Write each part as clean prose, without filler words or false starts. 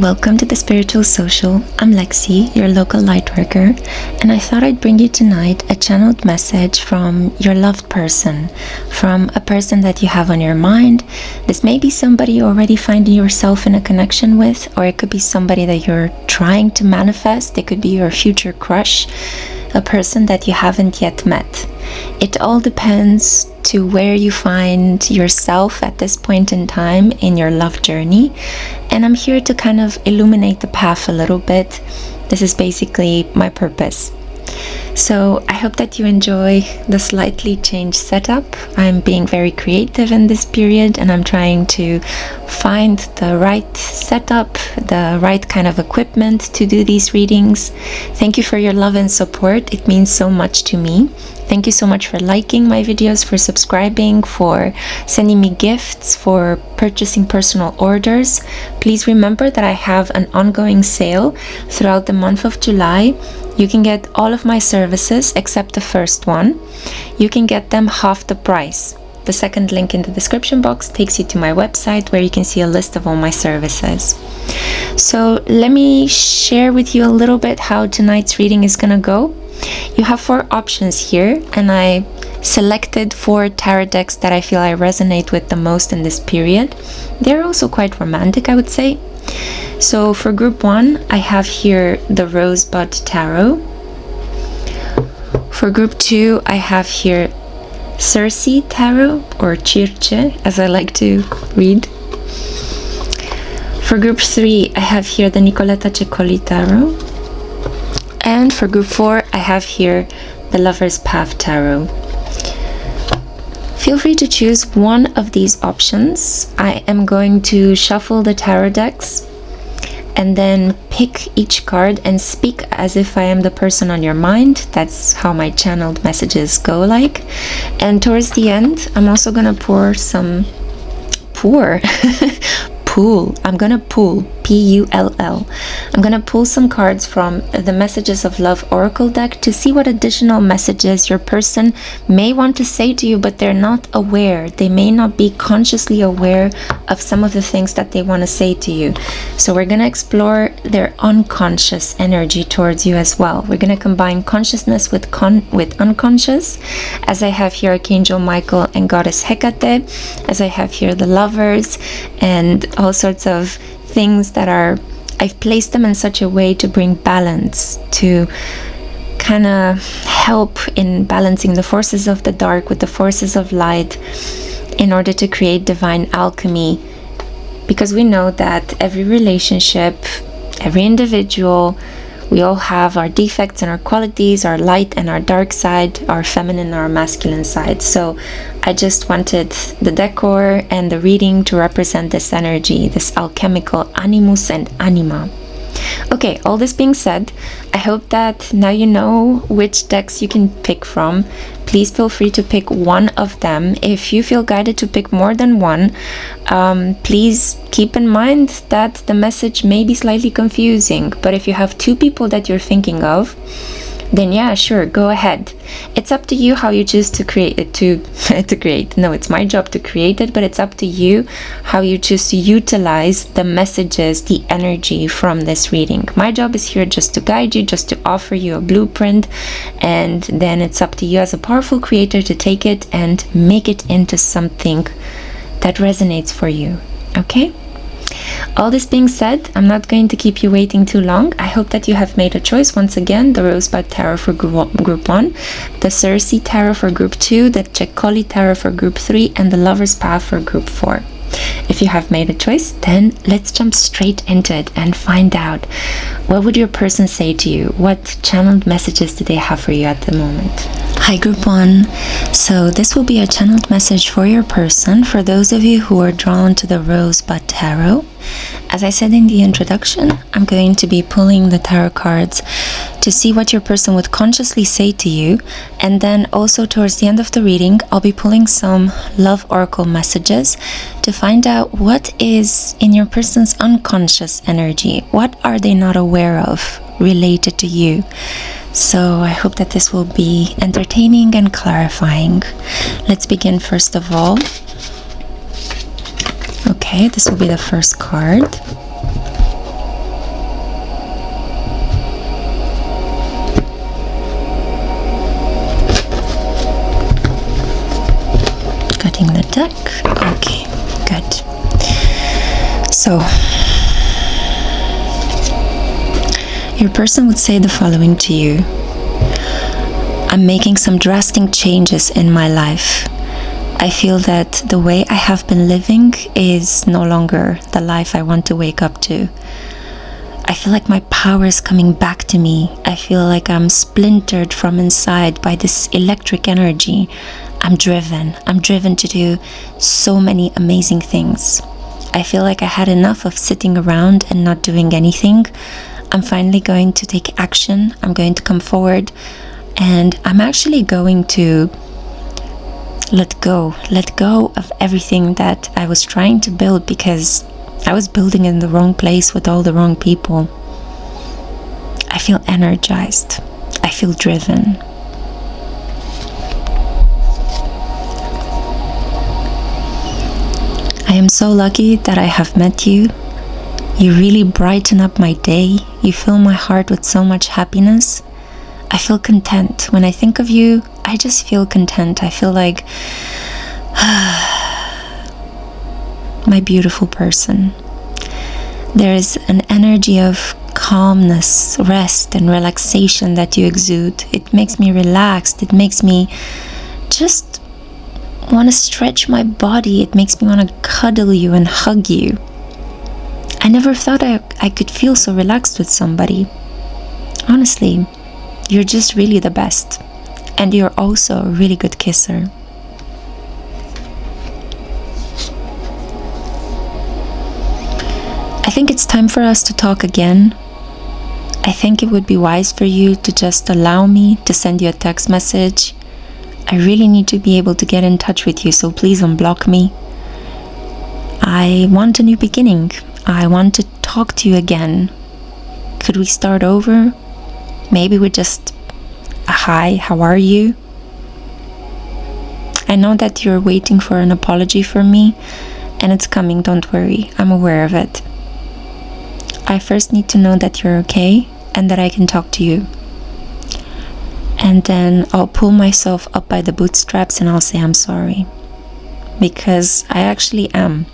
Welcome to the Spiritual Social. I'm Lexi, your local light worker, and I thought I'd bring you tonight a channeled message from your loved person, from a person that you have on your mind. This may be somebody you already find yourself in a connection with, or it could be somebody that you're trying to manifest. It could be your future crush, a person that you haven't yet met. It all depends to where you find yourself at this point in time in your love journey, and I'm here to kind of illuminate the path a little bit. This is basically my purpose. So I hope that you enjoy the slightly changed setup. I'm being very creative in this period, and I'm trying to find the right setup, the right kind of equipment to do these readings. Thank you for your love and support. It means so much to me. Thank you so much for liking my videos, for subscribing, for sending me gifts, for purchasing personal orders. Please remember that I have an ongoing sale throughout the month of July. You can get all of my services except the first one. You can get them half the price. The second link in the description box takes you to my website where you can see a list of all my services. So let me share with you a little bit how tonight's reading is gonna go. You have 4 options here, and I selected 4 tarot decks that I feel I resonate with the most in this period. They're also quite romantic, I would say. So for group 1, I have here the Rosebud Tarot. For group 2, I have here Circe Tarot, or Circe, as I like to read. For group 3, I have here the Ceccoli Tarot. And for group 4, I have here the Lover's Path Tarot. Feel free to choose one of these options. I am going to shuffle the tarot decks and then pick each card and speak as if I am the person on your mind. That's how my channeled messages go like. And towards the end, I'm also gonna I'm gonna pull P-U-L-L. I'm gonna pull some cards from the Messages of Love Oracle deck to see what additional messages your person may want to say to you, but they're not aware. They may not be consciously aware of some of the things that they want to say to you. So we're gonna explore their unconscious energy towards you as well. We're gonna combine consciousness with unconscious, as I have here Archangel Michael and Goddess Hecate, as I have here the Lovers, and all sorts of things that I've placed them in such a way to bring balance, to kind of help in balancing the forces of the dark with the forces of light in order to create divine alchemy. Because we know that every relationship, every individual, we all have our defects and our qualities, our light and our dark side, our feminine and our masculine side. So I just wanted the decor and the reading to represent this energy, this alchemical animus and anima. Okay, all this being said, I hope that now you know which decks you can pick from. Please feel free to pick one of them. If you feel guided to pick more than one, please keep in mind that the message may be slightly confusing. But if you have 2 people that you're thinking of, then yeah, sure, go ahead. It's up to you how you choose to create it, No, it's my job to create it, but it's up to you how you choose to utilize the messages, the energy from this reading. My job is here just to guide you, just to offer you a blueprint, and then it's up to you as a powerful creator to take it and make it into something that resonates for you, okay? All this being said, I'm not going to keep you waiting too long. I hope that you have made a choice. Once again, the Rosebud Tarot for group 1, the Circe Tarot for group 2, the Ceccoli Tarot for group 3, and the Lover's Path for group 4. If you have made a choice, then let's jump straight into it and find out, what would your person say to you? What channeled messages do they have for you at the moment? Hi group 1, so this will be a channeled message for your person, for those of you who are drawn to the Rosebud Tarot. As I said in the introduction, I'm going to be pulling the tarot cards to see what your person would consciously say to you, and then also towards the end of the reading, I'll be pulling some love oracle messages to find out what is in your person's unconscious energy. What are they not aware of related to you? So I hope that this will be entertaining and clarifying. Let's begin first of all. Okay, this will be the first card. deck. Okay, good. So, your person would say the following to you. I'm making some drastic changes in my life. I feel that the way I have been living is no longer the life I want to wake up to. I feel like my power is coming back to me. I feel like I'm splintered from inside by this electric energy. I'm driven to do so many amazing things. I feel like I had enough of sitting around and not doing anything. I'm finally going to take action. I'm going to come forward, and I'm actually going to let go of everything that I was trying to build, because I was building in the wrong place with all the wrong people. I feel energized. I feel driven. I am so lucky that I have met you. You really brighten up my day. You fill my heart with so much happiness. I feel content. When I think of you, I just feel content. I feel like my beautiful person. There is an energy of calmness, rest, and relaxation that you exude. It makes me relaxed. It makes me just want to stretch my body. It makes me want to cuddle you and hug you. I never thought I could feel so relaxed with somebody. Honestly, you're just really the best. And you're also a really good kisser. I think it's time for us to talk again. I think it would be wise for you to just allow me to send you a text message. I really need to be able to get in touch with you, so please unblock me. I want a new beginning. I want to talk to you again. Could we start over? Maybe with just a hi, how are you? I know that you're waiting for an apology from me, and it's coming, don't worry. I'm aware of it. I first need to know that you're okay and that I can talk to you. And then I'll pull myself up by the bootstraps and I'll say I'm sorry. Because I actually am.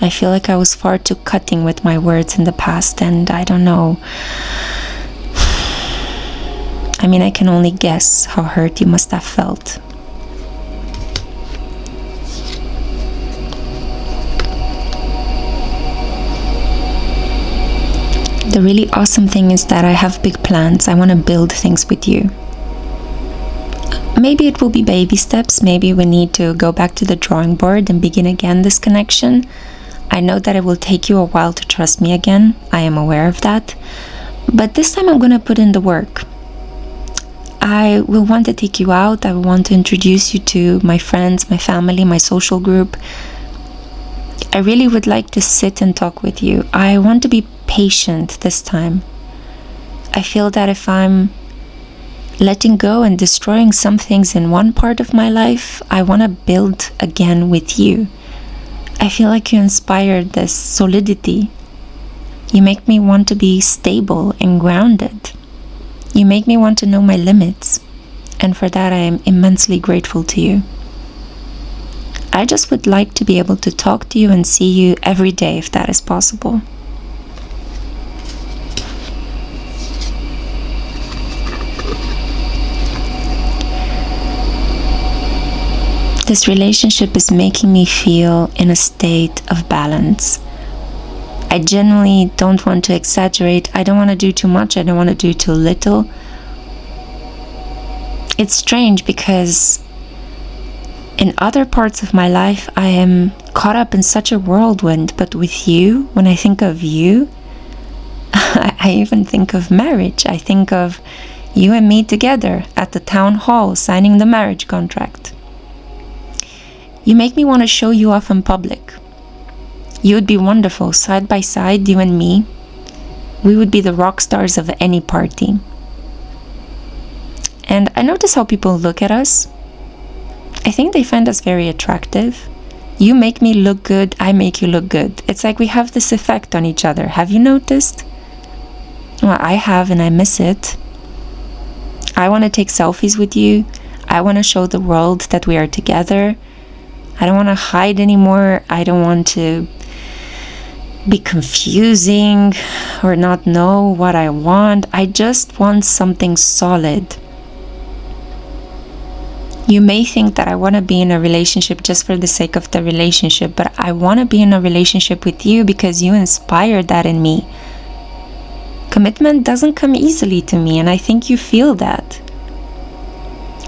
I feel like I was far too cutting with my words in the past, and I don't know. I mean, I can only guess how hurt you must have felt. The really awesome thing is that I have big plans. I want to build things with you. Maybe it will be baby steps. Maybe we need to go back to the drawing board and begin again this connection. I know that it will take you a while to trust me again. I am aware of that. But this time I'm going to put in the work. I will want to take you out. I will want to introduce you to my friends, my family, my social group. I really would like to sit and talk with you. I want to be patient this time. I feel that if I'm letting go and destroying some things in one part of my life, I want to build again with you. I feel like you inspired this solidity. You make me want to be stable and grounded. You make me want to know my limits. And for that, I am immensely grateful to you. I just would like to be able to talk to you and see you every day if that is possible. This relationship is making me feel in a state of balance. I genuinely don't want to exaggerate. I don't want to do too much. I don't want to do too little. It's strange because in other parts of my life, I am caught up in such a whirlwind. But with you, when I think of you, I even think of marriage. I think of you and me together at the town hall signing the marriage contract. You make me want to show you off in public. You would be wonderful, side by side, you and me. We would be the rock stars of any party. And I notice how people look at us. I think they find us very attractive. You make me look good, I make you look good. It's like we have this effect on each other. Have you noticed? Well, I have, and I miss it. I want to take selfies with you. I want to show the world that we are together. I don't want to hide anymore. I don't want to be confusing or not know what I want. I just want something solid. You may think that I want to be in a relationship just for the sake of the relationship, but I want to be in a relationship with you because you inspired that in me. Commitment doesn't come easily to me, and I think you feel that.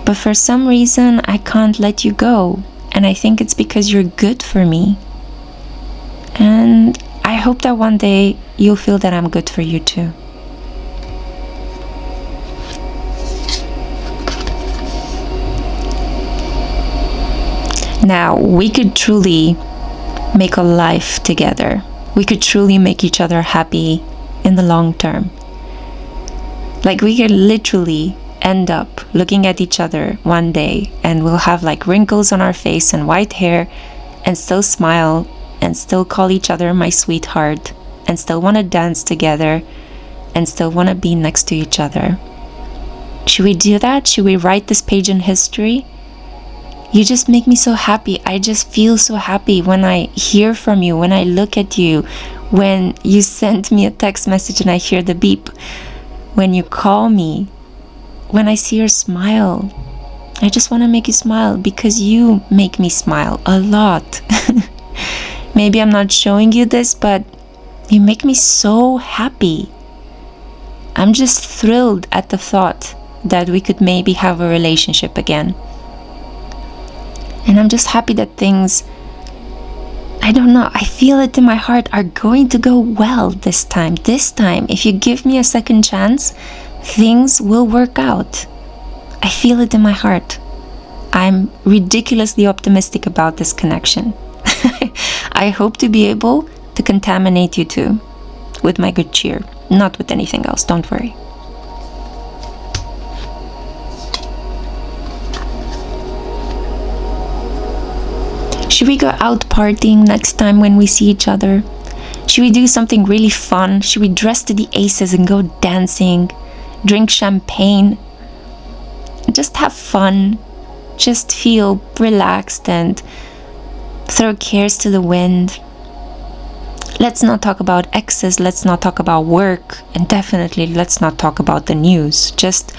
But for some reason, I can't let you go, and I think it's because you're good for me. And I hope that one day you'll feel that I'm good for you too. Now, we could truly make a life together. We could truly make each other happy in the long term. Like, we could literally end up looking at each other one day and we'll have like wrinkles on our face and white hair and still smile and still call each other my sweetheart and still want to dance together and still want to be next to each other. Should we do that? Should we write this page in history? You just make me so happy. I just feel so happy when I hear from you, when I look at you, when you send me a text message and I hear the beep, when you call me, when I see your smile. I just want to make you smile because you make me smile a lot. Maybe I'm not showing you this, but you make me so happy. I'm just thrilled at the thought that we could maybe have a relationship again. And I'm just happy that things, I don't know, I feel it in my heart, are going to go well this time. This time, if you give me a second chance, things will work out. I feel it in my heart. I'm ridiculously optimistic about this connection. I hope to be able to contaminate you too with my good cheer, not with anything else, don't worry. Should we go out partying next time when we see each other? Should we do something really fun? Should we dress to the aces and go dancing, drink champagne, just have fun, just feel relaxed and throw cares to the wind? Let's not talk about exes, let's not talk about work, and definitely let's not talk about the news. Just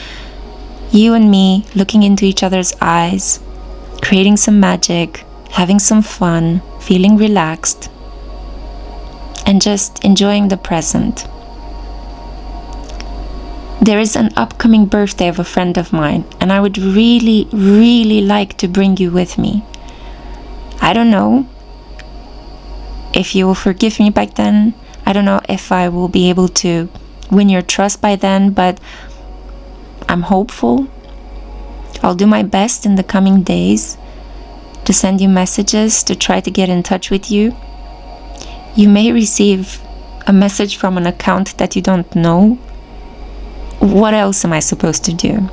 you and me looking into each other's eyes, creating some magic, having some fun, feeling relaxed, and just enjoying the present. There is an upcoming birthday of a friend of mine, and I would really, really like to bring you with me. I don't know if you will forgive me back then. I don't know if I will be able to win your trust by then, but I'm hopeful. I'll do my best in the coming days to send you messages, to try to get in touch with you. You may receive a message from an account that you don't know. What else am I supposed to do?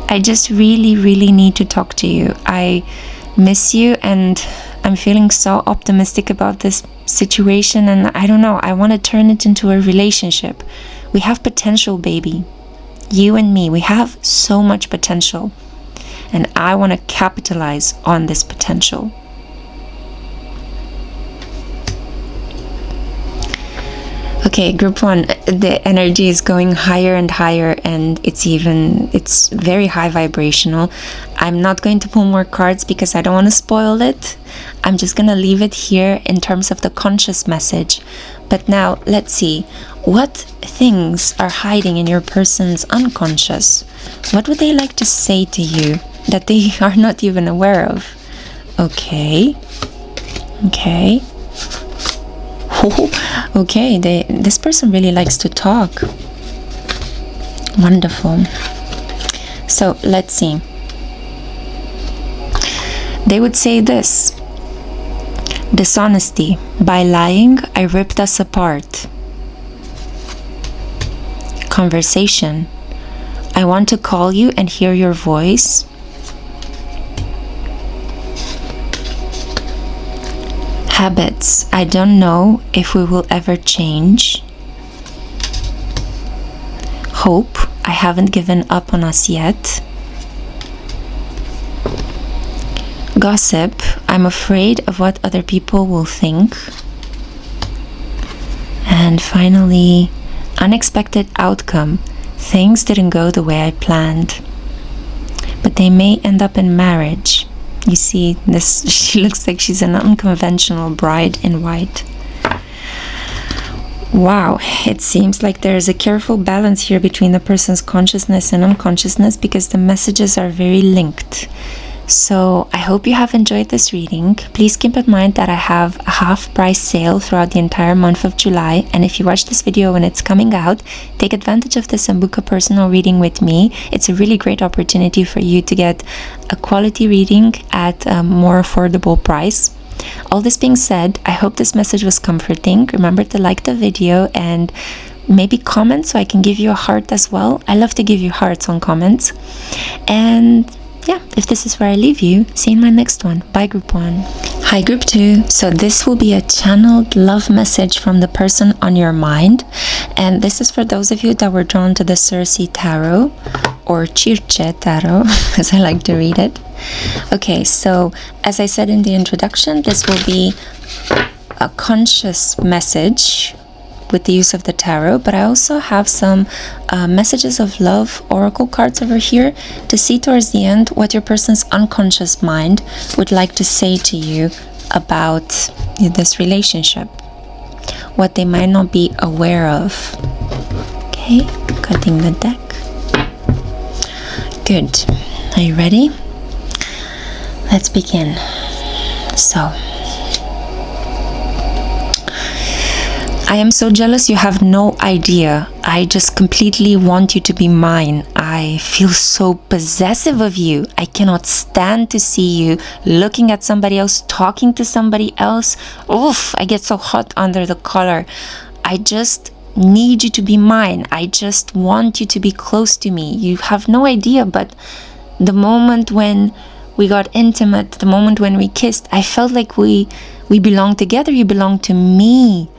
I just really, really need to talk to you. I miss you and I'm feeling so optimistic about this situation, and I don't know, I want to turn it into a relationship. We have potential, baby. You and me, we have so much potential. And I want to capitalize on this potential. Okay, group one, the energy is going higher and higher, and it's very high vibrational. I'm not going to pull more cards because I don't want to spoil it. I'm just going to leave it here in terms of the conscious message. But now, let's see. What things are hiding in your person's unconscious? What would they like to say to you that they are not even aware of? Okay. Okay, this person really likes to talk. Wonderful. So let's see. They would say this: dishonesty. By lying, I ripped us apart. Conversation. I want to call you and hear your voice. Habits. I don't know if we will ever change. Hope. I haven't given up on us yet. gossip. I'm afraid of what other people will think. And finally, unexpected outcome. Things didn't go the way I planned, but they may end up in marriage. You see, this, she looks like she's an unconventional bride in white. Wow, it seems like there is a careful balance here between the person's consciousness and unconsciousness, because the messages are very linked. So I hope you have enjoyed this reading. Please keep in mind that I have a half price sale throughout the entire month of July, and if you watch this video when it's coming out, take advantage of this and book a personal reading with me. It's a really great opportunity for you to get a quality reading at a more affordable price. All this being said, I hope this message was comforting. Remember to like the video and maybe comment so I can give you a heart as well. I love to give you hearts on comments. And yeah, if this is where I leave you, see you in my next one. Bye, Group 1. Hi, Group 2. So this will be a channeled love message from the person on your mind. And this is for those of you that were drawn to the Circe Tarot, or Circe Tarot, as I like to read it. Okay, so as I said in the introduction, this will be a conscious message with the use of the tarot, but I also have some messages of love oracle cards over here to see towards the end what your person's unconscious mind would like to say to you about this relationship, what they might not be aware of. Okay, cutting the deck. Good. Are you ready? Let's begin. So, I am so jealous you have no idea. I just completely want you to be mine. I feel so possessive of you. I cannot stand to see you looking at somebody else, talking to somebody else. Oof, I get so hot under the collar. I just need you to be mine. I just want you to be close to me. You have no idea, but the moment when we got intimate, the moment when we kissed, I felt like we belong together. You belong to me.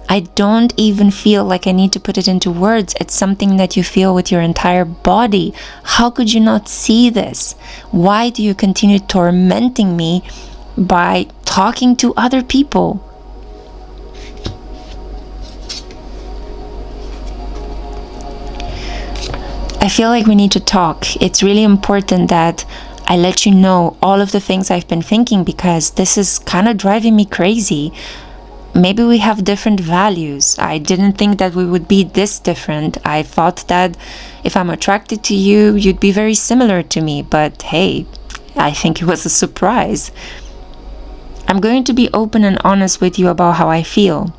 I don't even feel like I need to put it into words. It's something that you feel with your entire body. How could you not see this? Why do you continue tormenting me by talking to other people? I feel like we need to talk. It's really important that I let you know all of the things I've been thinking, because this is kind of driving me crazy. Maybe we have different values. I didn't think that we would be this different. I thought that if I'm attracted to you, you'd be very similar to me. But hey, I think it was a surprise. I'm going to be open and honest with you about how I feel.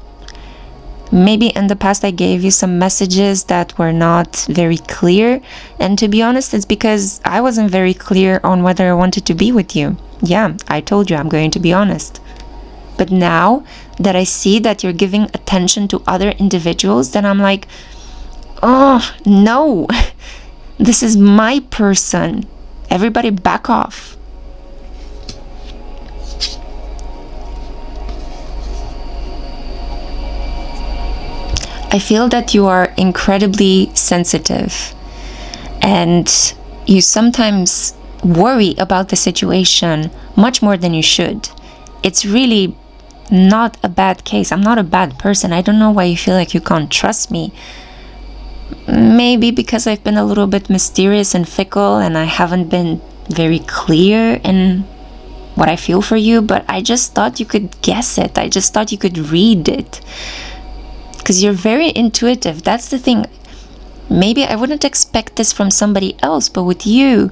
Maybe in the past I gave you some messages that were not very clear. And to be honest, it's because I wasn't very clear on whether I wanted to be with you. Yeah, I told you I'm going to be honest. But now that I see that you're giving attention to other individuals, then I'm like, oh, no, this is my person. Everybody back off. I feel that you are incredibly sensitive, and you sometimes worry about the situation much more than you should. It's really not a bad case. I'm not a bad person. I don't know why you feel like you can't trust me. Maybe because I've been a little bit mysterious and fickle, and I haven't been very clear in what I feel for you, but I just thought you could guess it. I just thought you could read it. Because you're very intuitive. That's the thing. Maybe I wouldn't expect this from somebody else, but with you,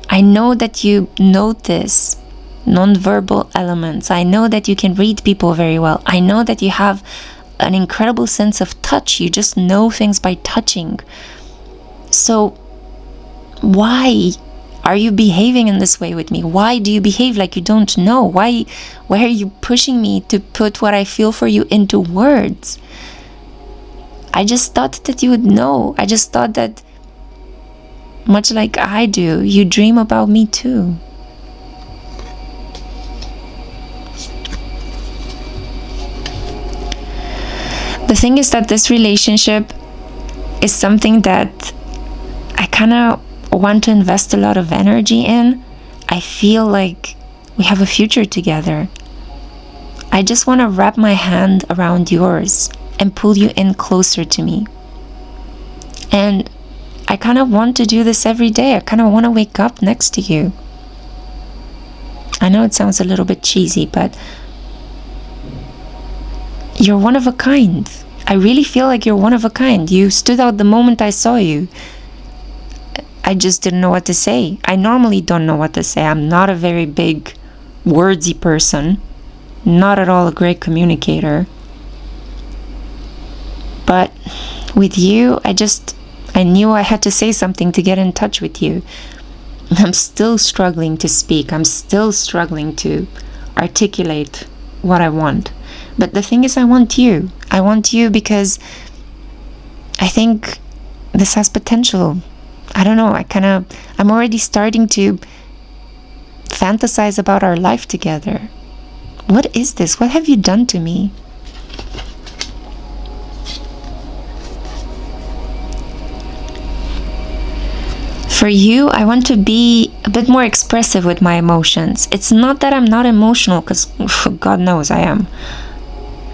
I know that you notice non-verbal elements. I know that you can read people very well. I know that you have an incredible sense of touch. You just know things by touching. So why are you behaving in this way with me? Why do you behave like you don't know? Why are you pushing me to put what I feel for you into words? I just thought that you would know. I just thought that, much like I do, you dream about me too. The thing is that this relationship is something that I kind of want to invest a lot of energy in. I feel like We have a future together. I just want to wrap my hand around yours and pull you in closer to me. And I kind of want to do this every day. I kind of want to wake up next to you. I know it sounds a little bit cheesy, but you're one of a kind. I really feel like you're one of a kind. You stood out the moment I saw you. I just didn't know what to say. I normally don't know what to say. I'm not a very big wordsy person. Not at all a great communicator. But with you, I knew I had to say something to get in touch with you. I'm still struggling to speak. I'm still struggling to articulate what I want. But the thing is, I want you. I want you because I think this has potential. I don't know, I'm already starting to fantasize about our life together. What is this? What have you done to me? For you, I want to be a bit more expressive with my emotions. It's not that I'm not emotional, because God knows I am.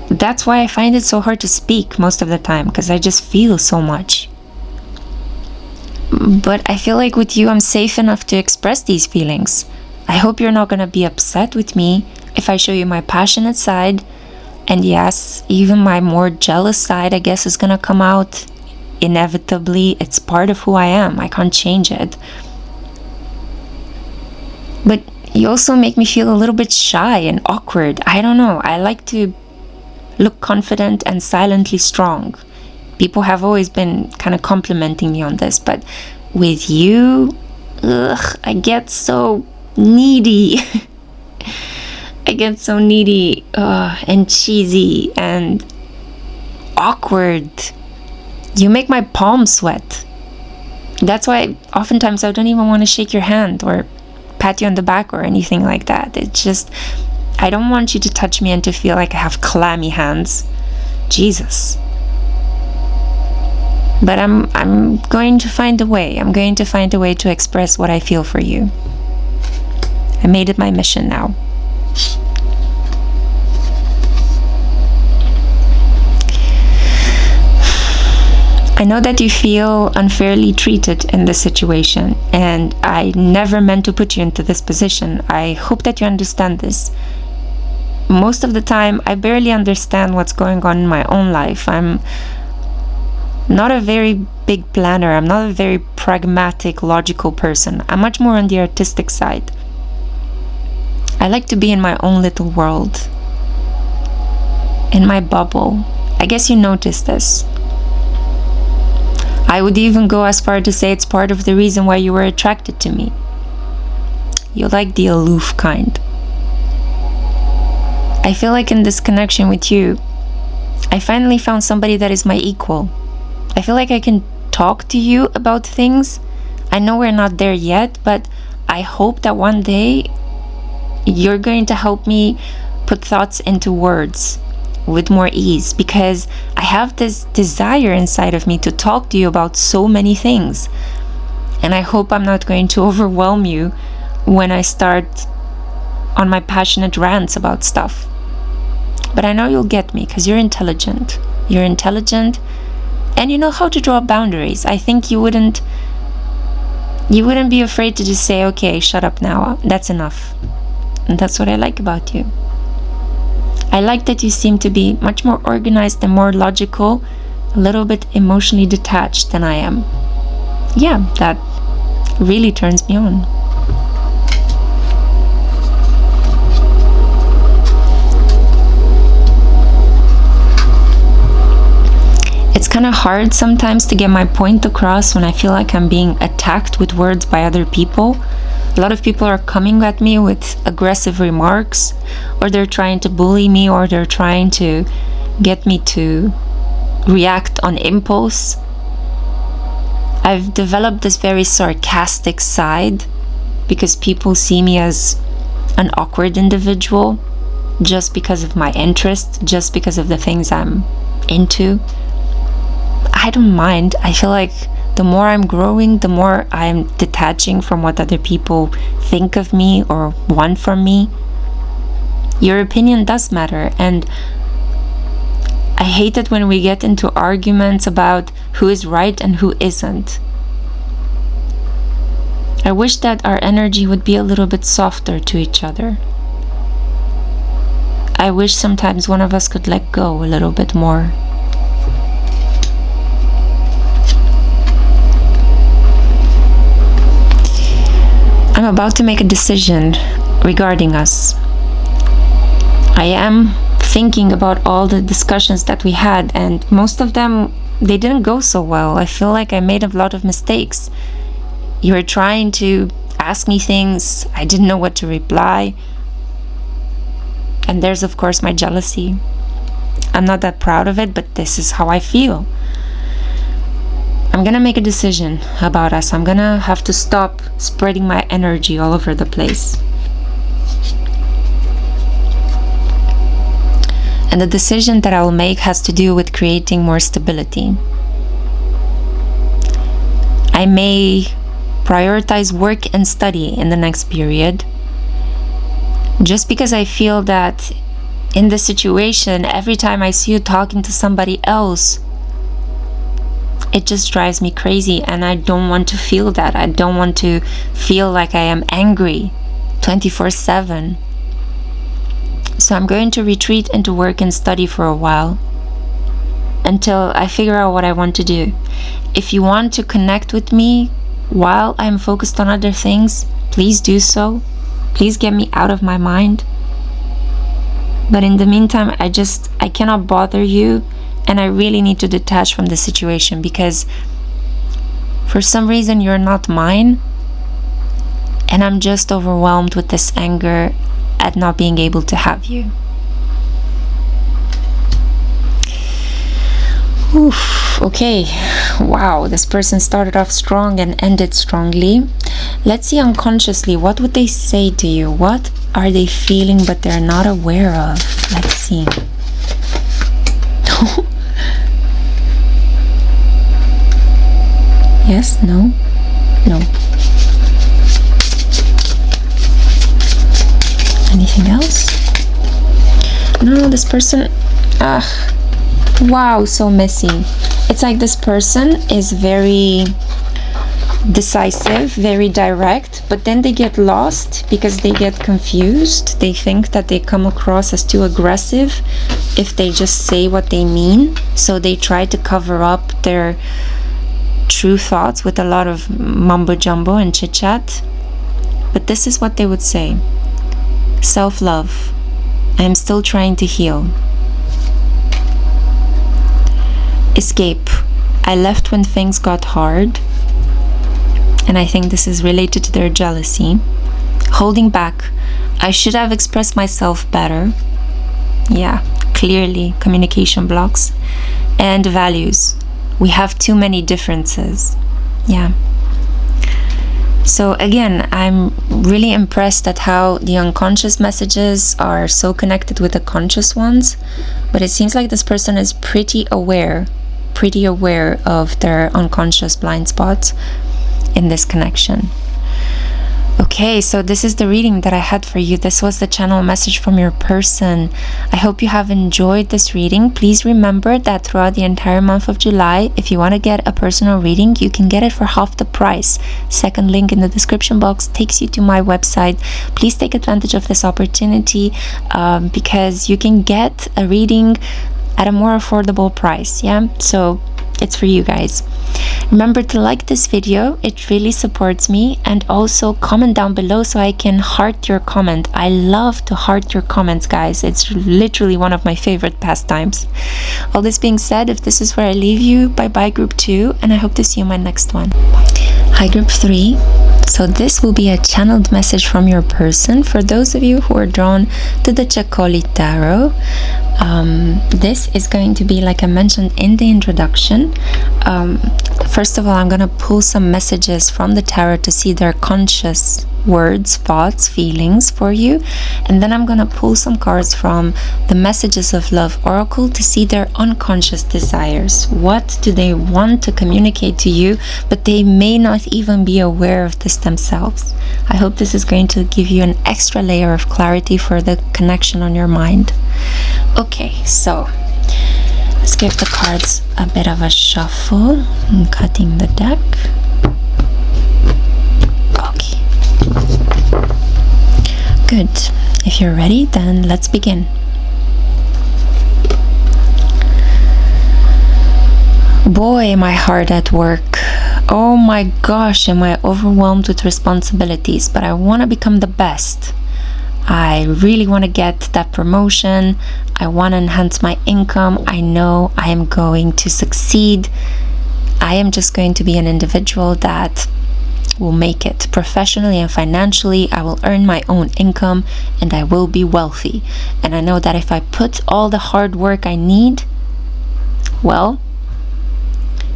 That's why I find it so hard to speak most of the time, because I just feel so much. But I feel like with you, I'm safe enough to express these feelings. I hope you're not going to be upset with me if I show you my passionate side. And yes, even my more jealous side, I guess, is going to come out inevitably. It's part of who I am. I can't change it. But you also make me feel a little bit shy and awkward. I don't know. I like to look confident and silently strong. People have always been kind of complimenting me on this, but with you, I get so needy. I get so needy and cheesy and awkward. You make my palms sweat. That's why oftentimes I don't even want to shake your hand or pat you on the back or anything like that. It's just, I don't want you to touch me and to feel like I have clammy hands. Jesus. But I'm going to find a way. I'm going to find a way to express what I feel for you. I made it my mission now. I know that you feel unfairly treated in this situation, and I never meant to put you into this position. I hope that you understand this. Most of the time, I barely understand what's going on in my own life. I'm not a very big planner. I'm not a very pragmatic, logical person. I'm much more on the artistic side. I like to be in my own little world, in my bubble. I guess you noticed this. I would even go as far to say it's part of the reason why you were attracted to me. You like the aloof kind. I feel like in this connection with you, I finally found somebody that is my equal. I feel like I can talk to you about things. I know we're not there yet, but I hope that one day you're going to help me put thoughts into words with more ease, because I have this desire inside of me to talk to you about so many things. And I hope I'm not going to overwhelm you when I start on my passionate rants about stuff. But I know you'll get me, because you're intelligent. You're intelligent and you know how to draw boundaries. I think you wouldn't be afraid to just say, okay, shut up now, that's enough. And that's what I like about you. I like that you seem to be much more organized and more logical, a little bit emotionally detached than I am. Yeah, that really turns me on. It's kind of hard sometimes to get my point across when I feel like I'm being attacked with words by other people. A lot of people are coming at me with aggressive remarks, or they're trying to bully me, or they're trying to get me to react on impulse. I've developed this very sarcastic side because people see me as an awkward individual just because of my interest, just because of the things I'm into. I don't mind. I feel like the more I'm growing, the more I'm detaching from what other people think of me or want from me. Your opinion does matter, and I hate it when we get into arguments about who is right and who isn't. I wish that our energy would be a little bit softer to each other. I wish sometimes one of us could let go a little bit more. I'm about to make a decision regarding us. I am thinking about all the discussions that we had, and most of them, they didn't go so well. I feel like I made a lot of mistakes. You were trying to ask me things, I didn't know what to reply. And there's of course my jealousy. I'm not that proud of it, but this is how I feel. I'm gonna make a decision about us. I'm gonna have to stop spreading my energy all over the place. And the decision that I will make has to do with creating more stability. I may prioritize work and study in the next period, just because I feel that in this situation, every time I see you talking to somebody else, it just drives me crazy, and I don't want to feel that. I don't want to feel like I am angry 24/7. So I'm going to retreat into work and study for a while until I figure out what I want to do. If you want to connect with me while I'm focused on other things, please do so. Please get me out of my mind. But in the meantime, I cannot bother you, and I really need to detach from the situation because for some reason you're not mine, and I'm just overwhelmed with this anger at not being able to have you. Oof, okay. Wow, this person started off strong and ended strongly. Let's see unconsciously, what would they say to you? What are they feeling but they're not aware of? Let's see. Yes, no, no. Anything else? No, this person, wow, so messy. It's like this person is very decisive, very direct, but then they get lost because they get confused. They think that they come across as too aggressive if they just say what they mean, so they try to cover up their true thoughts with a lot of mumbo jumbo and chit chat. But this is what they would say: self-love. I am still trying to heal. Escape. I left when things got hard. And I think this is related to their jealousy. Holding back. I should have expressed myself better. Yeah, clearly communication blocks. And values. We have too many differences. Yeah. So again, I'm really impressed at how the unconscious messages are so connected with the conscious ones, but it seems like this person is pretty aware of their unconscious blind spots in this connection. Okay, so this is the reading that I had for you. This was the channel message from your person. I hope you have enjoyed this reading. Please remember that throughout the entire month of July, if you want to get a personal reading, you can get it for half the price. Second link in the description box takes you to my website. Please take advantage of this opportunity because you can get a reading at a more affordable price. Yeah, so it's for you guys. Remember to like this video, it really supports me, and also comment down below so I can heart your comment. I love to heart your comments, guys. It's literally one of my favorite pastimes. All this being said, if this is where I leave you, bye bye group 2, and I hope to see you in my next one. Hi group 3. So this will be a channeled message from your person for those of you who are drawn to the Ceccoli Tarot. This is going to be, like I mentioned in the introduction, first of all, I'm going to pull some messages from the tarot to see their conscious words, thoughts, feelings for you, and then I'm going to pull some cards from the Messages of Love Oracle to see their unconscious desires. What do they want to communicate to you, but they may not even be aware of this themselves? I hope this is going to give you an extra layer of clarity for the connection on your mind. Okay, so let's give the cards a bit of a shuffle. I'm cutting the deck. Okay. Good. If you're ready, then let's begin. Boy, am I hard at work. Oh my gosh, am I overwhelmed with responsibilities, but I want to become the best. I really want to get that promotion. I want to enhance my income. I know I am going to succeed. I am just going to be an individual that will make it professionally and financially. I will earn my own income and I will be wealthy. And I know that if I put all the hard work I need, well,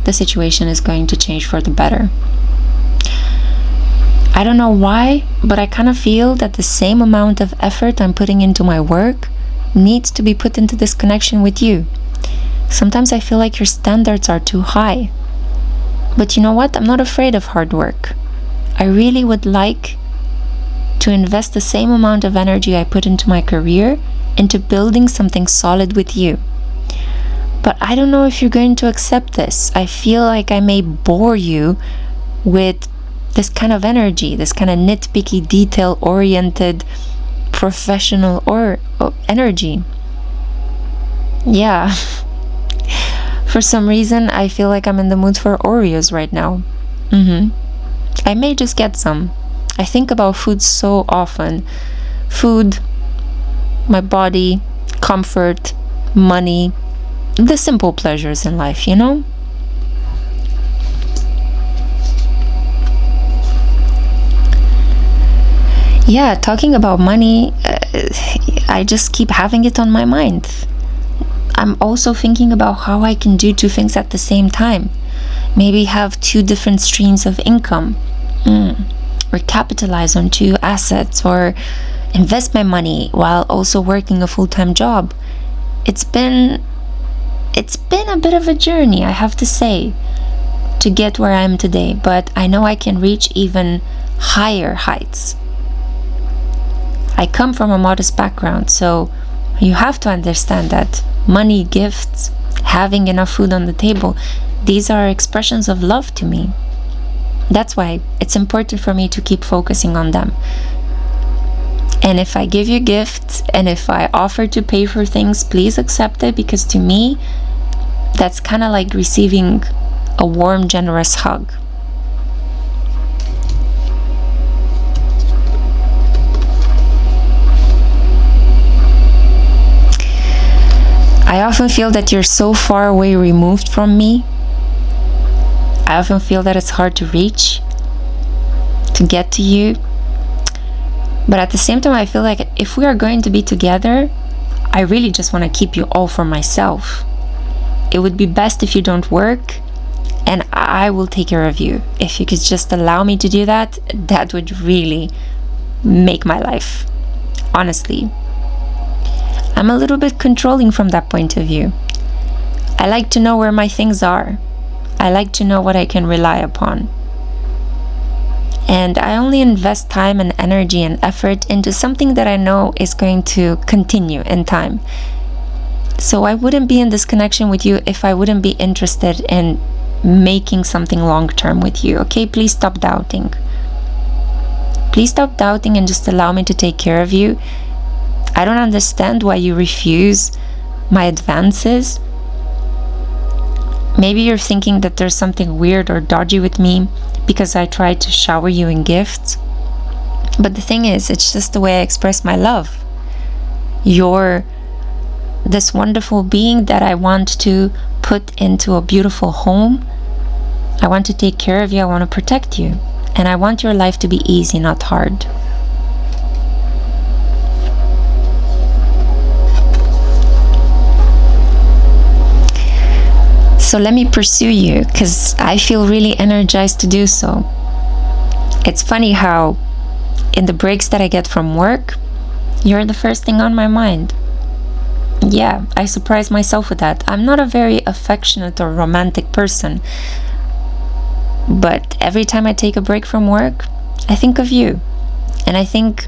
the situation is going to change for the better. I don't know why, but I kind of feel that the same amount of effort I'm putting into my work needs to be put into this connection with you. Sometimes I feel like your standards are too high. But you know what? I'm not afraid of hard work. I really would like to invest the same amount of energy I put into my career into building something solid with you. But I don't know if you're going to accept this. I feel like I may bore you with this kind of energy, this kind of nitpicky, detail-oriented, professional energy. Yeah. For some reason, I feel like I'm in the mood for Oreos right now. I may just get some. I think about food so often. Food, my body, comfort, money, the simple pleasures in life, you know? Yeah, talking about money, I just keep having it on my mind. I'm also thinking about how I can do two things at the same time. Maybe have two different streams of income, or capitalize on two assets, or invest my money while also working a full-time job. It's been a bit of a journey, I have to say, to get where I am today, but I know I can reach even higher heights. I come from a modest background, so you have to understand that money, gifts, having enough food on the table, these are expressions of love to me. That's why it's important for me to keep focusing on them. And if I give you gifts and if I offer to pay for things, please accept it, because to me, that's kind of like receiving a warm, generous hug. I often feel that you're so far away removed from me. I often feel that it's hard to reach, to get to you. But at the same time, I feel like if we are going to be together, I really just want to keep you all for myself. It would be best if you don't work, and I will take care of you. If you could just allow me to do that, that would really make my life. Honestly. I'm a little bit controlling from that point of view. I like to know where my things are. I like to know what I can rely upon. And I only invest time and energy and effort into something that I know is going to continue in time. So I wouldn't be in this connection with you if I wouldn't be interested in making something long-term with you. Okay, please stop doubting. Please stop doubting and just allow me to take care of you. I don't understand why you refuse my advances. Maybe you're thinking that there's something weird or dodgy with me because I tried to shower you in gifts. But the thing is, it's just the way I express my love. You're this wonderful being that I want to put into a beautiful home. I want to take care of you. I want to protect you. And I want your life to be easy, not hard. So let me pursue you, because I feel really energized to do so. It's funny how in the breaks that I get from work, you're the first thing on my mind. Yeah, I surprise myself with that. I'm not a very affectionate or romantic person, but every time I take a break from work, I think of you. And I think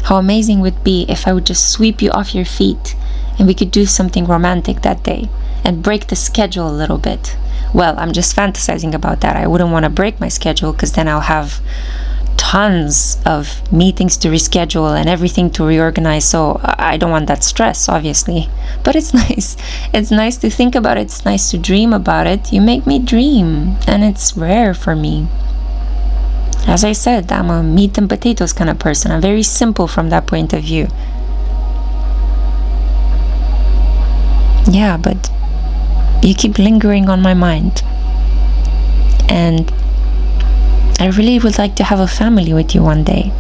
how amazing it would be if I would just sweep you off your feet and we could do something romantic that day and break the schedule a little bit. Well, I'm just fantasizing about that. I wouldn't want to break my schedule, because then I'll have tons of meetings to reschedule and everything to reorganize, so I don't want that stress, obviously. But it's nice. It's nice to think about it. It's nice to dream about it. You make me dream, and it's rare for me. As I said, I'm a meat and potatoes kind of person. I'm very simple from that point of view. Yeah, but you keep lingering on my mind. And I really would like to have a family with you one day.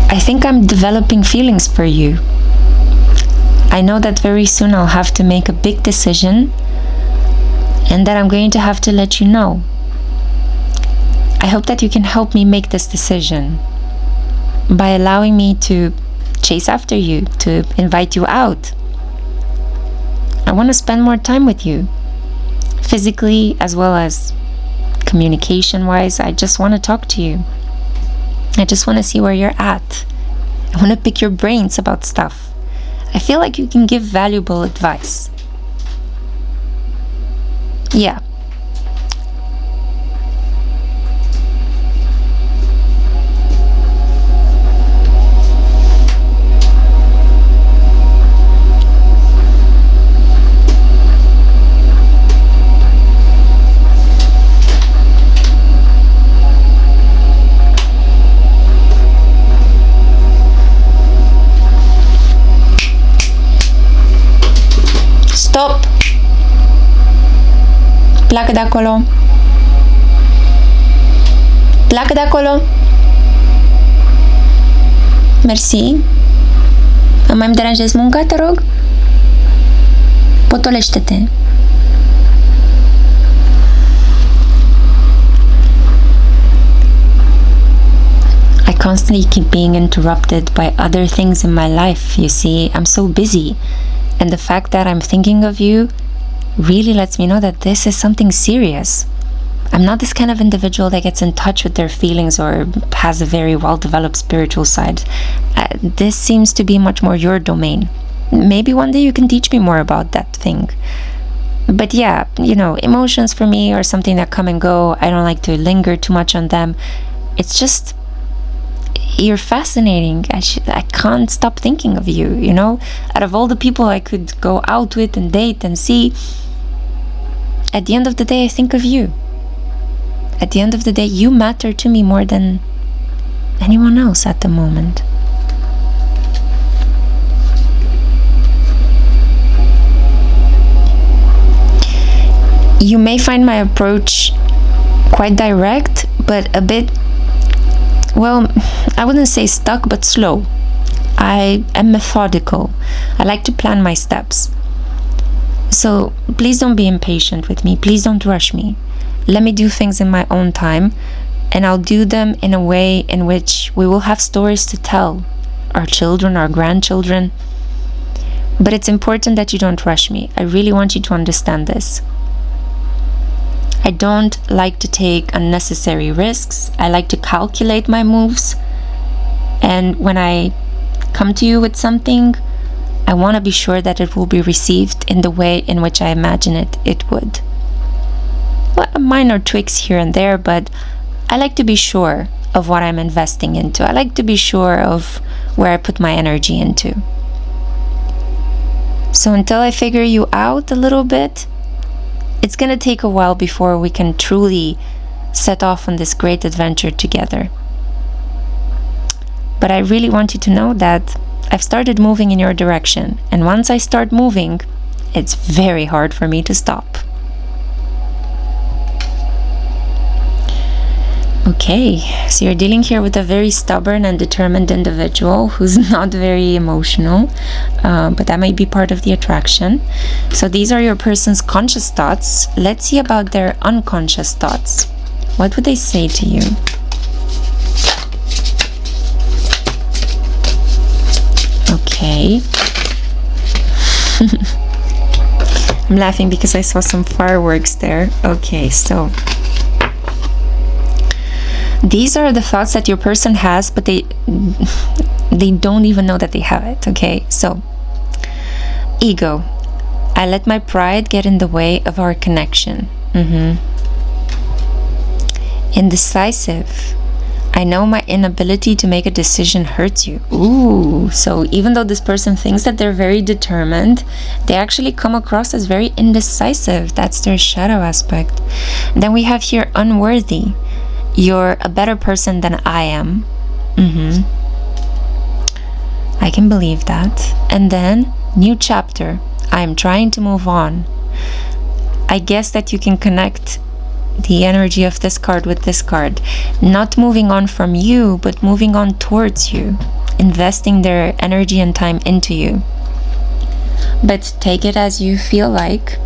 I think I'm developing feelings for you. I know that very soon I'll have to make a big decision, and that I'm going to have to let you know. I hope that you can help me make this decision by allowing me to chase after you, to invite you out. I want to spend more time with you, physically as well as communication-wise. I just want to talk to you. I just want to see where you're at. I want to pick your brains about stuff. I feel like you can give valuable advice. Yeah. Stop! Pleacă de acolo! Pleacă de acolo! Mersi! Îmi mai deranjezi munca, te rog? Potolește-te! I constantly keep being interrupted by other things in my life, you see. I'm so busy. And the fact that I'm thinking of you really lets me know that this is something serious. I'm not this kind of individual that gets in touch with their feelings or has a very well-developed spiritual side. This seems to be much more your domain. Maybe one day you can teach me more about that thing. But yeah, you know, emotions for me are something that come and go. I don't like to linger too much on them. It's just, you're fascinating. I can't stop thinking of you, you know? Out of all the people I could go out with and date and see, at the end of the day, I think of you. At the end of the day, you matter to me more than anyone else at the moment. You may find my approach quite direct, but a bit, well, I wouldn't say stuck, but slow. I am methodical. I like to plan my steps. So please don't be impatient with me. Please don't rush me. Let me do things in my own time, and I'll do them in a way in which we will have stories to tell, our children, our grandchildren. But it's important that you don't rush me. I really want you to understand this. I don't like to take unnecessary risks. I like to calculate my moves. And when I come to you with something, I want to be sure that it will be received in the way in which I imagine it would. Well, minor tweaks here and there, but I like to be sure of what I'm investing into. I like to be sure of where I put my energy into. So until I figure you out a little bit, it's going to take a while before we can truly set off on this great adventure together. But I really want you to know that I've started moving in your direction, and once I start moving, it's very hard for me to stop. Okay, so you're dealing here with a very stubborn and determined individual who's not very emotional, but that might be part of the attraction. So these are your person's conscious thoughts. Let's see about their unconscious thoughts. What would they say to you? Okay. I'm laughing because I saw some fireworks there. Okay, so these are the thoughts that your person has, but they don't even know that they have it. Okay, so ego. I let my pride get in the way of our connection. Indecisive. I know my inability to make a decision hurts you. Ooh, so even though this person thinks that they're very determined, they actually come across as very indecisive. That's their shadow aspect. And then we have here unworthy. You're a better person than I am. I can believe that. And then new chapter. I'm trying to move on. I guess that you can connect the energy of this card with this card. Not moving on from you, but moving on towards you. Investing their energy and time into you. But take it as you feel like,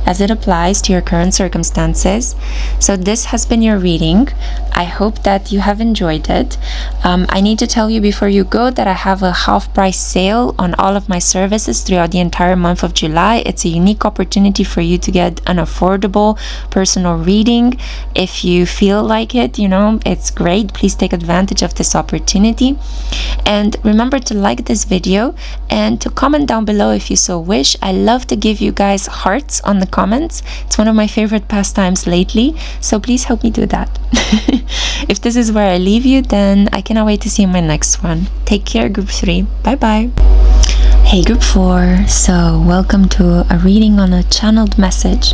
as it applies to your current circumstances. So this has been your reading. I hope that you have enjoyed it. I need to tell you before you go that I have a half-price sale on all of my services throughout the entire month of July. It's a unique opportunity for you to get an affordable personal reading. If you feel like it, it's great. Please take advantage of this opportunity. And remember to like this video and to comment down below if you so wish. I love to give you guys hearts on the comments. It's one of my favorite pastimes lately, so please help me do that. If this is where I leave you, then I cannot wait to see you in my next one. Take care, group 3. Bye bye. Hey group 4, so welcome to a reading on a channeled message.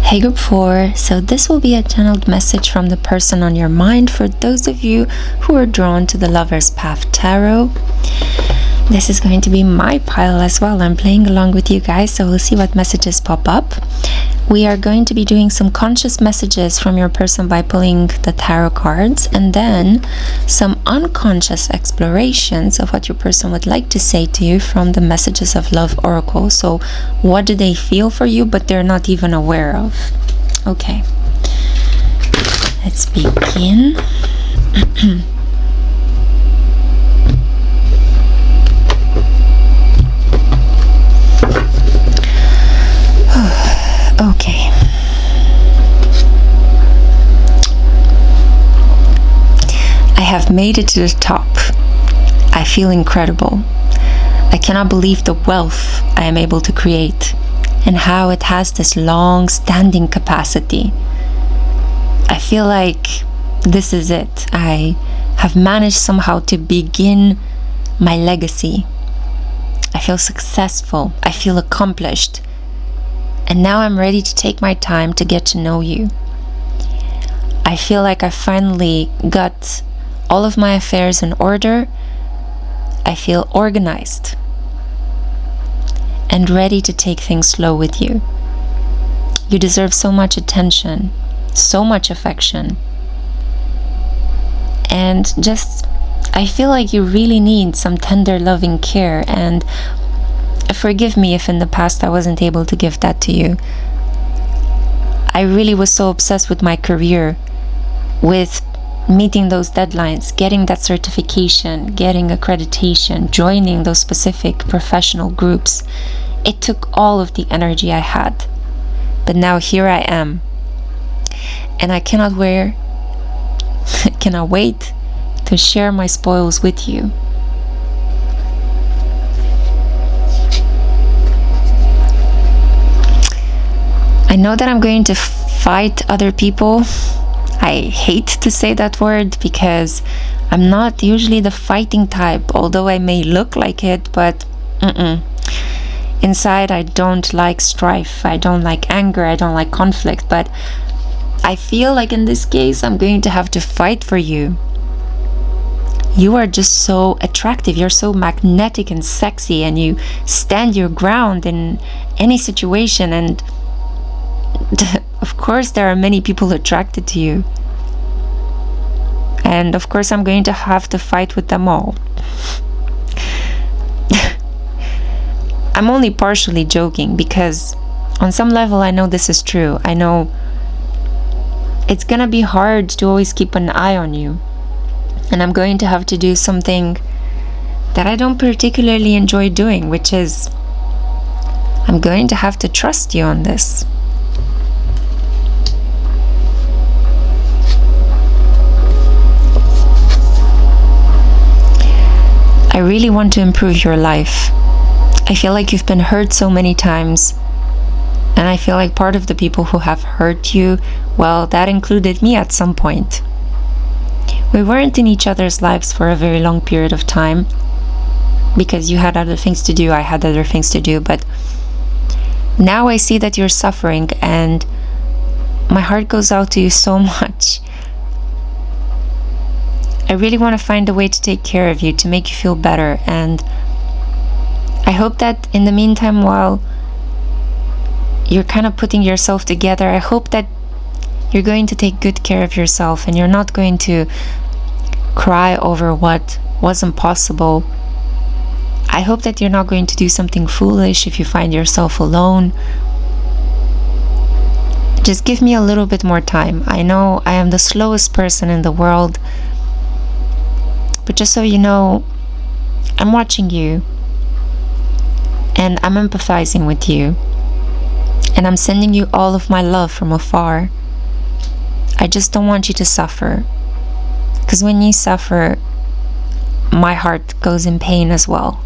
Hey group 4, so this will be a channeled message from the person on your mind for those of you who are drawn to the Lover's Path Tarot. This is going to be my pile as well. I'm playing along with you guys, so we'll see what messages pop up. We are going to be doing some conscious messages from your person by pulling the tarot cards, and then some unconscious explorations of what your person would like to say to you from the Messages of Love Oracle. So what do they feel for you but they're not even aware of? Okay, let's begin. Okay. I have made it to the top. I feel incredible. I cannot believe the wealth I am able to create and how it has this long-standing capacity. I feel like this is it. I have managed somehow to begin my legacy. I feel successful. I feel accomplished. And now I'm ready to take my time to get to know you. I feel like I finally got all of my affairs in order. I feel organized and ready to take things slow with you. You deserve so much attention, so much affection. And just, I feel like you really need some tender, loving care, and forgive me if in the past I wasn't able to give that to you. I really was so obsessed with my career, with meeting those deadlines, getting that certification, getting accreditation, joining those specific professional groups. It took all of the energy I had. But now here I am. And I cannot wait to share my spoils with you. I know that I'm going to fight other people. I hate to say that word because I'm not usually the fighting type, although I may look like it, but inside I don't like strife, I don't like anger, I don't like conflict, but I feel like in this case I'm going to have to fight for you. You are just so attractive, you're so magnetic and sexy, and you stand your ground in any situation, and of course there are many people attracted to you. And of course, I'm going to have to fight with them all. I'm only partially joking because on some level I know this is true. I know it's gonna be hard to always keep an eye on you. And I'm going to have to do something that I don't particularly enjoy doing, which is I'm going to have to trust you on this. I really want to improve your life. I feel like you've been hurt so many times, and I feel like part of the people who have hurt you, well, that included me at some point. We weren't in each other's lives for a very long period of time, because you had other things to do, I had other things to do, but now I see that you're suffering, and my heart goes out to you so much. I really want to find a way to take care of you, to make you feel better, and I hope that in the meantime, while you're kind of putting yourself together, I hope that you're going to take good care of yourself and you're not going to cry over what wasn't possible. I hope that you're not going to do something foolish if you find yourself alone. Just give me a little bit more time. I know I am the slowest person in the world, but just so you know, I'm watching you. And I'm empathizing with you. And I'm sending you all of my love from afar. I just don't want you to suffer. Because when you suffer, my heart goes in pain as well.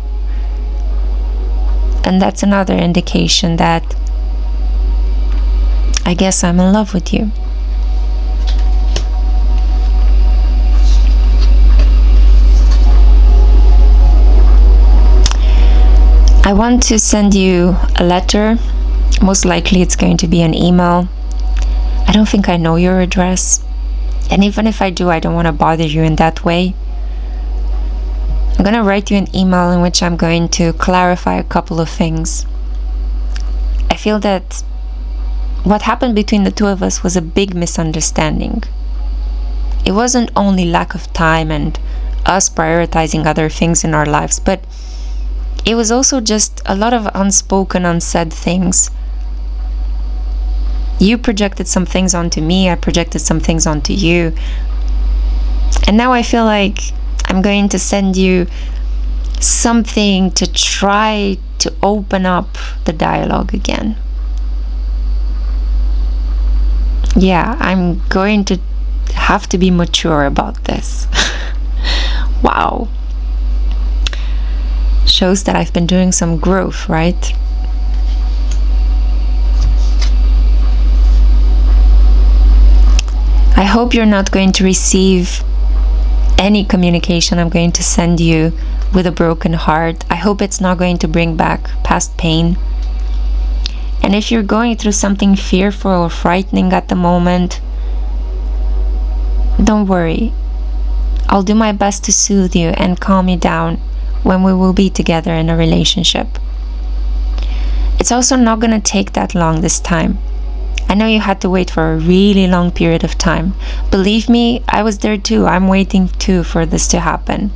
And that's another indication that I guess I'm in love with you. I want to send you a letter. Most likely it's going to be an email. I don't think I know your address. And even if I do, I don't want to bother you in that way. I'm going to write you an email in which I'm going to clarify a couple of things. I feel that what happened between the two of us was a big misunderstanding. It wasn't only lack of time and us prioritizing other things in our lives, but it was also just a lot of unspoken, unsaid things. You projected some things onto me, I projected some things onto you. And now I feel like I'm going to send you something to try to open up the dialogue again. Yeah, I'm going to have to be mature about this. Wow. Shows that I've been doing some growth, right? I hope you're not going to receive any communication I'm going to send you with a broken heart. I hope it's not going to bring back past pain. And if you're going through something fearful or frightening at the moment, don't worry. I'll do my best to soothe you and calm you down when we will be together in a relationship. It's also not going to take that long this time. I know you had to wait for a really long period of time. Believe me, I was there too. I'm waiting too for this to happen.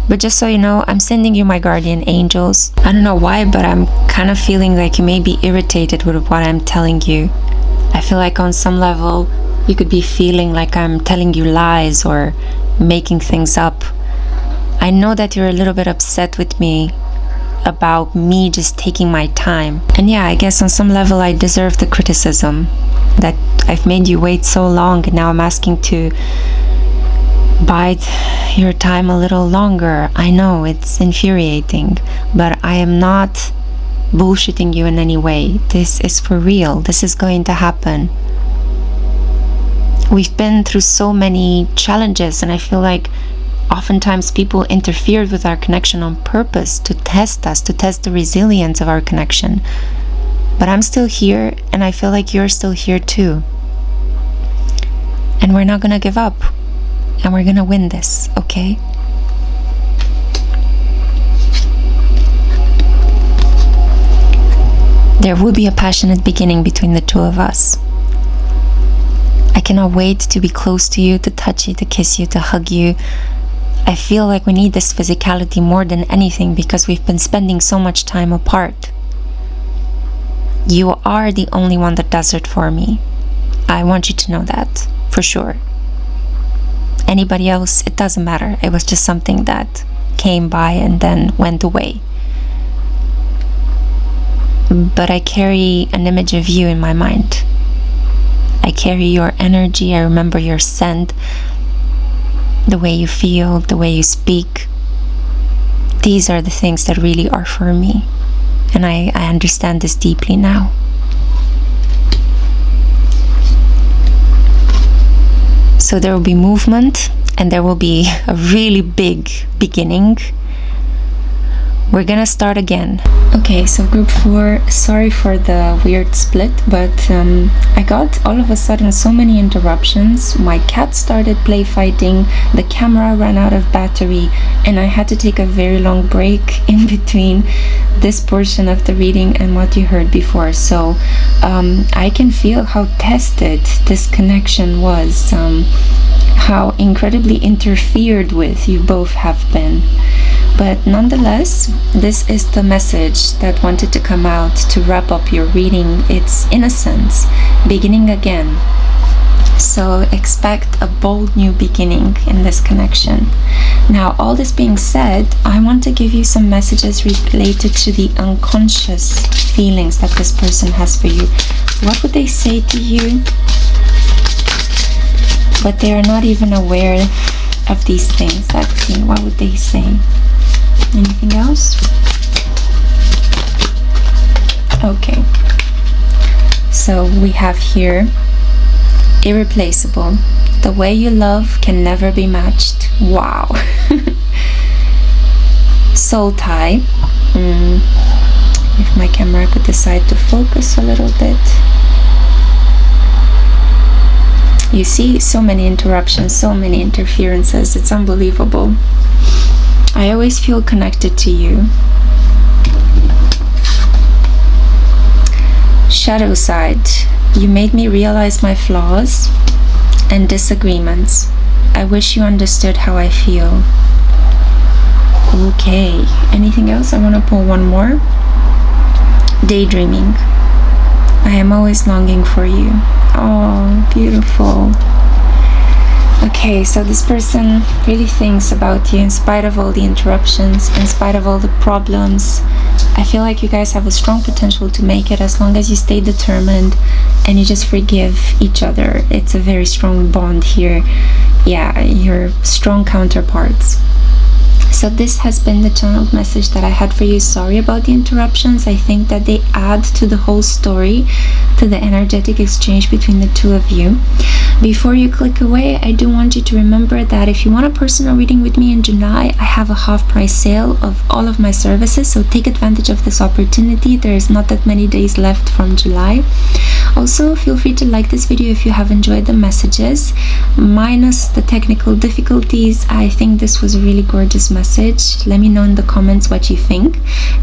But just so you know, I'm sending you my guardian angels. I don't know why, but I'm kind of feeling like you may be irritated with what I'm telling you. I feel like on some level, you could be feeling like I'm telling you lies or making things up. I know that you're a little bit upset with me about me just taking my time. And yeah, I guess on some level I deserve the criticism that I've made you wait so long, and now I'm asking to bide your time a little longer. I know it's infuriating, but I am not bullshitting you in any way. This is for real. This is going to happen. We've been through so many challenges, and I feel like oftentimes people interfered with our connection on purpose to test us, to test the resilience of our connection. But I'm still here, and I feel like you're still here too. And we're not gonna give up. And we're gonna win this, okay? There will be a passionate beginning between the two of us. I cannot wait to be close to you, to touch you, to kiss you, to hug you. I feel like we need this physicality more than anything because we've been spending so much time apart. You are the only one that does it for me. I want you to know that, for sure. Anybody else, it doesn't matter. It was just something that came by and then went away. But I carry an image of you in my mind. I carry your energy. I remember your scent, the way you feel, the way you speak. These are the things that really are for me. And I understand this deeply now. So there will be movement, and there will be a really big beginning. We're gonna start again. Okay, so group 4, sorry for the weird split, but I got all of a sudden so many interruptions. My cat started play fighting, the camera ran out of battery, and I had to take a very long break in between this portion of the reading and what you heard before. So I can feel how tested this connection was, how incredibly interfered with you both have been. But nonetheless, this is the message that wanted to come out to wrap up your reading. It's, in a sense, beginning again. So expect a bold new beginning in this connection. Now, all this being said, I want to give you some messages related to the unconscious feelings that this person has for you. What would they say to you? But they are not even aware of these things. What would they say? Anything else? Okay. So we have here irreplaceable. The way you love can never be matched. Wow. Soul tie. If my camera could decide to focus a little bit. You see, so many interruptions, so many interferences. It's unbelievable. I always feel connected to you. Shadow side. You made me realize my flaws and disagreements. I wish you understood how I feel. Okay. Anything else? I want to pull one more. Daydreaming. I am always longing for you. Oh, beautiful. Okay, so this person really thinks about you in spite of all the interruptions, in spite of all the problems. I feel like you guys have a strong potential to make it as long as you stay determined and you just forgive each other. It's a very strong bond here. Yeah, you're strong counterparts. So this has been the channeled message that I had for you. Sorry about the interruptions. I think that they add to the whole story, to the energetic exchange between the two of you. Before you click away, I do want you to remember that if you want a personal reading with me in July, I have a half-price sale of all of my services, so take advantage of this opportunity. There is not that many days left from July. Also, feel free to like this video if you have enjoyed the messages. Minus the technical difficulties, I think this was a really gorgeous message. Let me know in the comments what you think.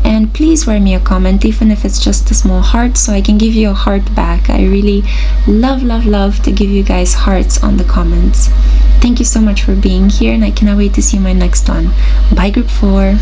And please write me a comment, even if it's just a small heart, so I can give you a heart back. I really love to give you guys hearts on the comments. Thank you so much for being here, and I cannot wait to see you in my next one. Bye, group 4.